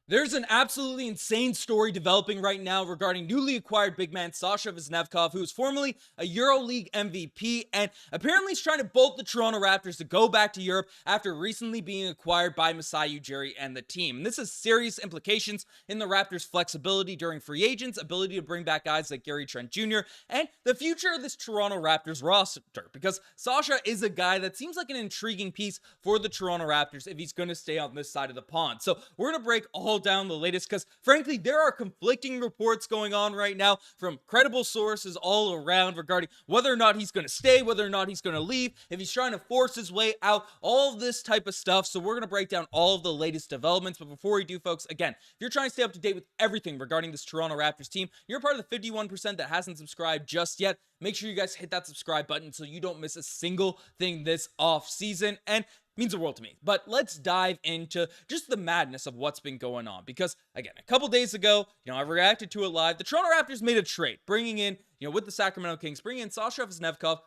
There's an absolutely insane story developing right now regarding newly acquired big man Sasha Vezenkov, who is formerly a EuroLeague MVP and apparently is trying to bolt the Toronto Raptors to go back to Europe after recently being acquired by Masai Ujiri and the team. And this has serious implications in the Raptors' flexibility during free agents, ability to bring back guys like Trent Jr., and the future of this Toronto Raptors roster. Because Sasha is a guy that seems like an intriguing piece for the Toronto Raptors if he's going to stay on this side of the pond. So we're going to break all down the latest because frankly there are conflicting reports going on right now from credible sources all around regarding whether or not he's going to stay, whether or not he's going to leave, if he's trying to force his way out, all of this type of stuff. So we're going to break down all of the latest developments. But before we do, folks, again, if you're trying to stay up to date with everything regarding this Toronto Raptors team, you're part of the 51% that hasn't subscribed just yet. Make sure you guys hit that subscribe button so you don't miss a single thing this off season. And means the world to me. But let's dive into just the madness of what's been going on. Because, again, a couple days ago, I reacted to it live. The Toronto Raptors made a trade, bringing in, with the Sacramento Kings, bringing in Sasha Vezenkov,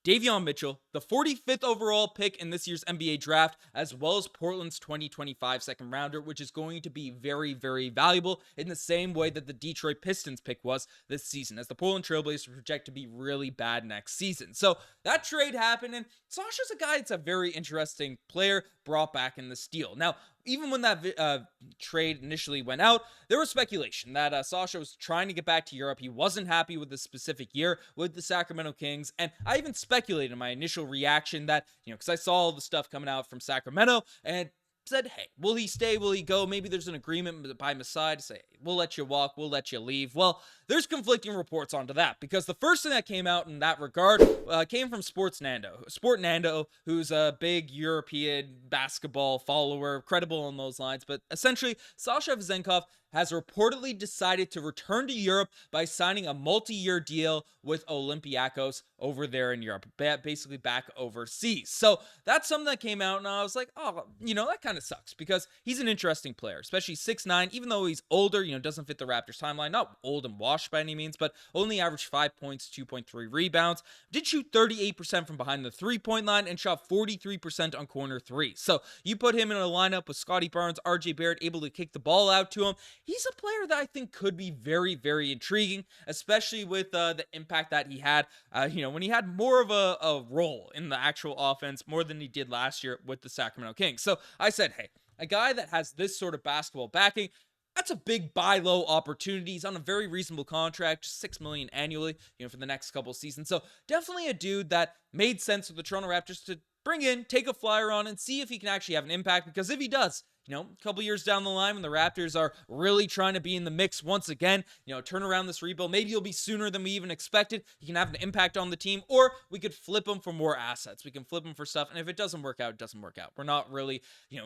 Davion Mitchell, the 45th overall pick in this year's NBA draft, as well as Portland's 2025 second rounder, which is going to be very, very valuable in the same way that the Detroit Pistons pick was this season, as the Portland Trailblazers project to be really bad next season. So that trade happened, and Sasha's a guy that's a very interesting player brought back in this deal. Now, even when that trade initially went out, there was speculation that Sasha was trying to get back to Europe. He wasn't happy with the specific year with the Sacramento Kings. And I even speculated in my initial reaction that, because I saw all the stuff coming out from Sacramento and said, hey, will he stay? Will he go? Maybe there's an agreement by Masai to say, hey, we'll let you walk, we'll let you leave. Well, there's conflicting reports onto that because the first thing that came out in that regard came from Sport Nando, who's a big European basketball follower, credible on those lines. But essentially, Sasha Vezenkov has reportedly decided to return to Europe by signing a multi-year deal with Olympiacos over there in Europe, basically back overseas. So that's something that came out, and I was like, oh, that kind of sucks because he's an interesting player, especially 6'9", even though he's older, doesn't fit the Raptors timeline, not old and washed by any means, but only averaged 5 points, 2.3 rebounds, did shoot 38% from behind the three-point line, and shot 43% on corner three. So you put him in a lineup with Scottie Barnes, RJ Barrett, able to kick the ball out to him. He's a player that I think could be very, very intriguing, especially with the impact that he had, when he had more of a role in the actual offense, more than he did last year with the Sacramento Kings. So I said, hey, a guy that has this sort of basketball backing, that's a big buy low opportunity. He's on a very reasonable contract, just $6 million annually, for the next couple seasons. So definitely a dude that made sense for the Toronto Raptors to bring in, take a flyer on, and see if he can actually have an impact. Because if he does, a couple years down the line when the Raptors are really trying to be in the mix once again, turn around this rebuild, maybe it'll be sooner than we even expected. He can have an impact on the team, or we could flip him for more assets. We can flip him for stuff, and if it doesn't work out, it doesn't work out. We're not really,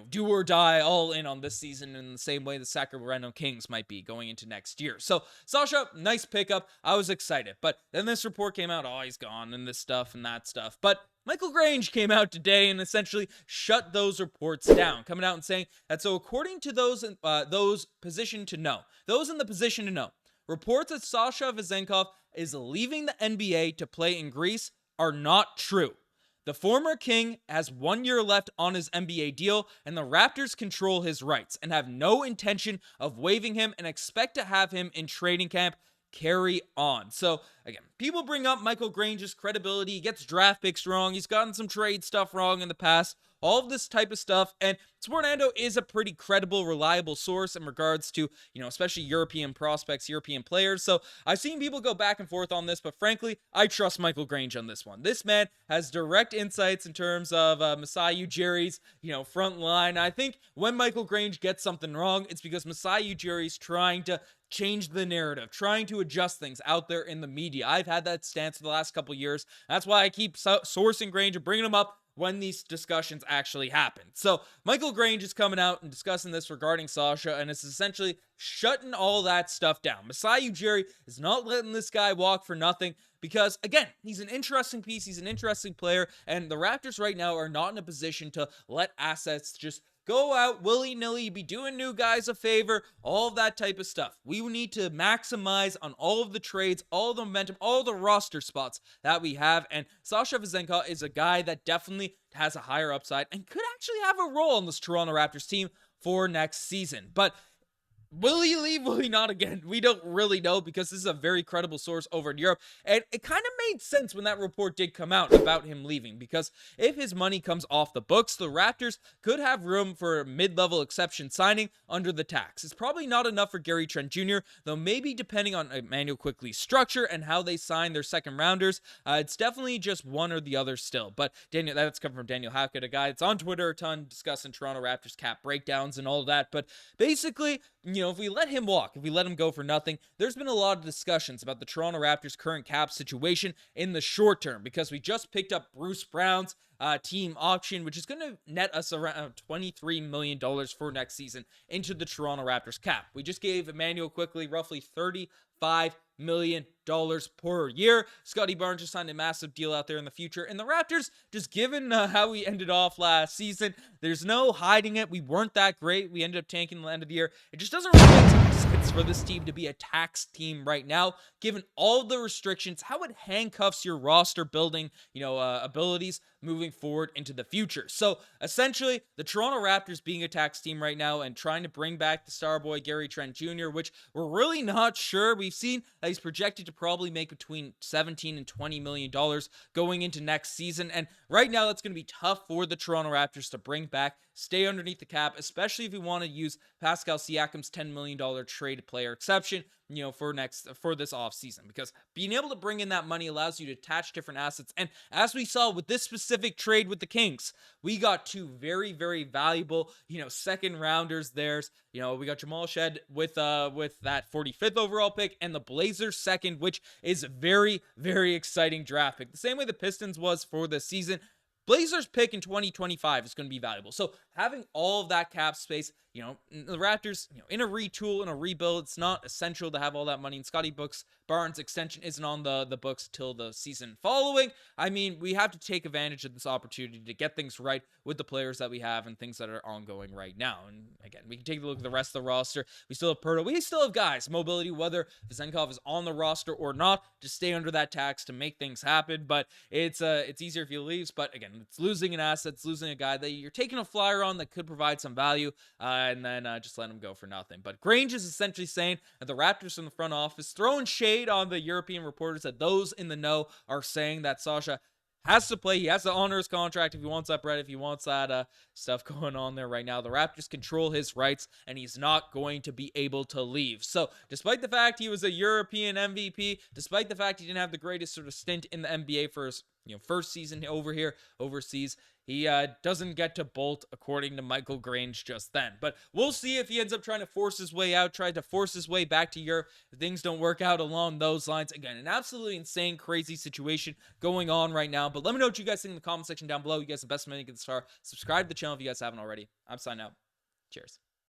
do or die all in on this season in the same way the Sacramento Kings might be going into next year. So Sasha, nice pickup. I was excited, but then this report came out, oh, he's gone, and this stuff and that stuff. But Michael Grange came out today and essentially shut those reports down, coming out and saying that so according to those in the position to know, reports that Sasha Vezenkov is leaving the NBA to play in Greece are not true. The former King has 1 year left on his NBA deal, and the Raptors control his rights and have no intention of waiving him and expect to have him in training camp. Carry on. So again, people bring up Michael Grange's credibility. He gets draft picks wrong. He's gotten some trade stuff wrong in the past. All of this type of stuff. And Sportando is a pretty credible, reliable source in regards to, especially European prospects, European players. So I've seen people go back and forth on this, but frankly, I trust Michael Grange on this one. This man has direct insights in terms of Masai Ujiri's, front line. I think when Michael Grange gets something wrong, it's because Masai Ujiri's trying to change the narrative, trying to adjust things out there in the media. I've had that stance for the last couple years. That's why I keep sourcing Grange and bringing him up when these discussions actually happen. So Michael Grange is coming out and discussing this regarding Sasha, and it's essentially shutting all that stuff down. Masai Ujiri is not letting this guy walk for nothing because, again, he's an interesting piece, he's an interesting player, and the Raptors right now are not in a position to let assets just go out willy-nilly, be doing new guys a favor, all of that type of stuff. We need to maximize on all of the trades, all of the momentum, all the roster spots that we have. And Sasha Vezenkov is a guy that definitely has a higher upside and could actually have a role on this Toronto Raptors team for next season. But Will he leave? Will he not? Again, we don't really know because this is a very credible source over in Europe. And it kind of made sense when that report did come out about him leaving, because if his money comes off the books, the Raptors could have room for a mid-level exception signing under the tax. It's probably not enough for Gary Trent Jr., though maybe depending on Immanuel Quickley's structure and how they sign their second rounders, it's definitely just one or the other still. But Daniel, that's come from Daniel Hackett, a guy that's on Twitter a ton discussing Toronto Raptors cap breakdowns and all of that. But basically, if we let him walk, if we let him go for nothing, there's been a lot of discussions about the Toronto Raptors' current cap situation in the short term, because we just picked up Bruce Brown's team option, which is going to net us around $23 million for next season into the Toronto Raptors cap. We just gave Immanuel Quickley roughly $35 million per year. Scottie Barnes just signed a massive deal out there in the future. And the Raptors, just given how we ended off last season, there's no hiding it. We weren't that great. We ended up tanking the end of the year. It just doesn't really make sense for this team to be a tax team right now, given all the restrictions, how it handcuffs your roster building, abilities moving forward into the future. So essentially, the Toronto Raptors being a tax team right now and trying to bring back the star boy Gary Trent Jr., which we're really not sure. We've seen that he's projected to probably make between $17 and $20 million going into next season. And right now, that's going to be tough for the Toronto Raptors to bring back, stay underneath the cap, especially if we want to use Pascal Siakam's $10 million trade player exception, for this offseason, because being able to bring in that money allows you to attach different assets. And as we saw with this specific trade with the Kings, we got two very, very valuable, second rounders. We got Jamal Shed with that 45th overall pick, and the Blazers second, which is a very, very exciting draft pick. The same way the Pistons was for the season. Blazers pick in 2025 is going to be valuable. So having all of that cap space, the Raptors, in a retool, in a rebuild, it's not essential to have all that money. And Scottie Barnes extension isn't on the books till the season following. I mean, we have to take advantage of this opportunity to get things right with the players that we have and things that are ongoing right now. And again, we can take a look at the rest of the roster. We still have Poeltl. We still have guys, mobility, whether Vezenkov is on the roster or not, to stay under that tax to make things happen. But it's easier if he leaves. But again, it's losing an asset, it's losing a guy that you're taking a flyer on that could provide some value, and then just let him go for nothing. But Grange is essentially saying that the Raptors from the front office throwing shade on the European reporters, that those in the know are saying that Sasha has to play. He has to honor his contract if he wants that bread, if he wants that stuff going on there right now. The Raptors control his rights, and he's not going to be able to leave. So despite the fact he was a European MVP, despite the fact he didn't have the greatest sort of stint in the NBA for his first season overseas, he doesn't get to bolt, according to Michael Grange just then. But we'll see if he ends up trying to force his way out, try to force his way back to Europe. If things don't work out along those lines. Again, an absolutely insane, crazy situation going on right now. But let me know what you guys think in the comment section down below. You guys are the best man to get this far. Subscribe to the channel if you guys haven't already. I'm signing out. Cheers.